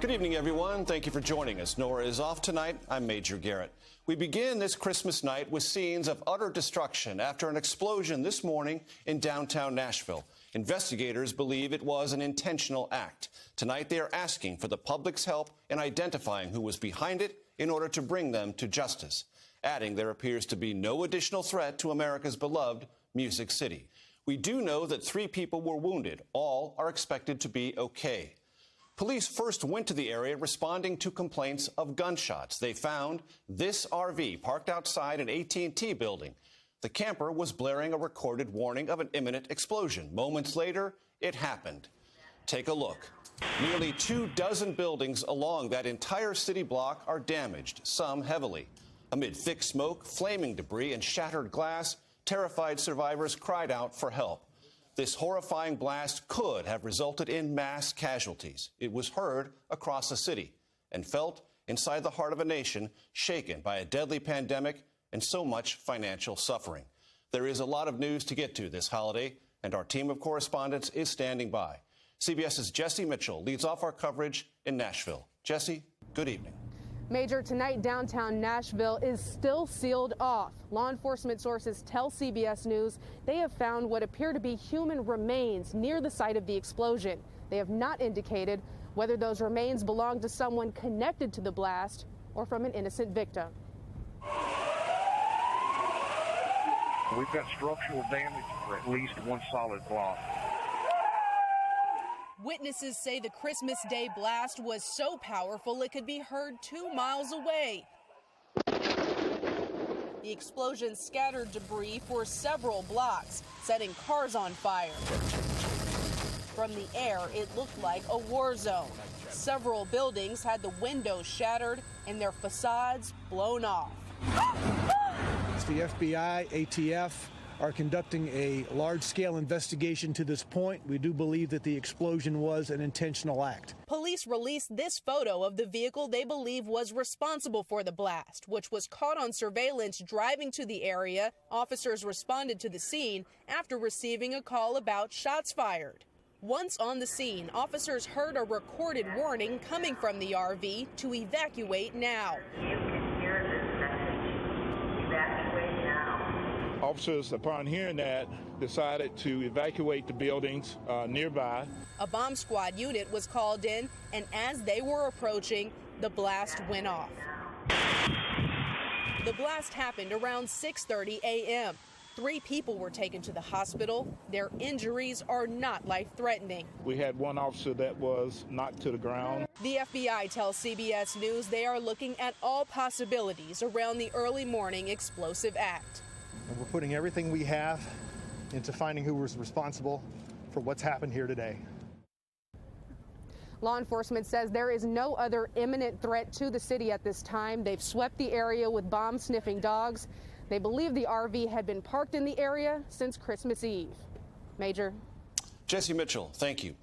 Good evening, everyone. Thank you for joining us. Nora is off tonight. I'm Major Garrett. We begin this Christmas night with scenes of utter destruction after an explosion this morning in downtown Nashville. Investigators believe it was an intentional act. Tonight, they are asking for the public's help in identifying who was behind it in order to bring them to justice, adding there appears to be no additional threat to America's beloved Music City. We do know that 3 people were wounded. All are expected to be okay. Police first went to the area responding to complaints of gunshots. They found this RV parked outside an AT&T building. The camper was blaring a recorded warning of an imminent explosion. Moments later, it happened. Take a look. Nearly 24 buildings along that entire city block are damaged, some heavily. Amid thick smoke, flaming debris, and shattered glass, terrified survivors cried out for help. This horrifying blast could have resulted in mass casualties. It was heard across the city and felt inside the heart of a nation shaken by a deadly pandemic and so much financial suffering. There is a lot of news to get to this holiday, and our team of correspondents is standing by. CBS's Jesse Mitchell leads off our coverage in Nashville. Jesse, good evening. Major, tonight downtown Nashville is still sealed off. Law enforcement sources tell CBS News they have found what appear to be human remains near the site of the explosion. They have not indicated whether those remains belong to someone connected to the blast or from an innocent victim. We've got structural damage for at least one solid block. Witnesses say the Christmas Day blast was so powerful it could be heard 2 miles away. The explosion scattered debris for several blocks, setting cars on fire. From the air, it looked like a war zone. Several buildings had the windows shattered and their facades blown off. The FBI, ATF are conducting a large-scale investigation to this point. We do believe that the explosion was an intentional act. Police released this photo of the vehicle they believe was responsible for the blast, which was caught on surveillance driving to the area. Officers responded to the scene after receiving a call about shots fired. Once on the scene, officers heard a recorded warning coming from the RV to evacuate now. You can hear this message. Evacuate now. Officers, upon hearing that, decided to evacuate the buildings nearby. A bomb squad unit was called in, and as they were approaching, the blast went off. The blast happened around 6:30 a.m. 3 people were taken to the hospital. Their injuries are not life-threatening. We had one officer that was knocked to the ground. The FBI tells CBS News they are looking at all possibilities around the early morning explosive act. And we're putting everything we have into finding who was responsible for what's happened here today. Law enforcement says there is no other imminent threat to the city at this time. They've swept the area with bomb-sniffing dogs. They believe the RV had been parked in the area since Christmas Eve. Major. Jesse Mitchell, thank you.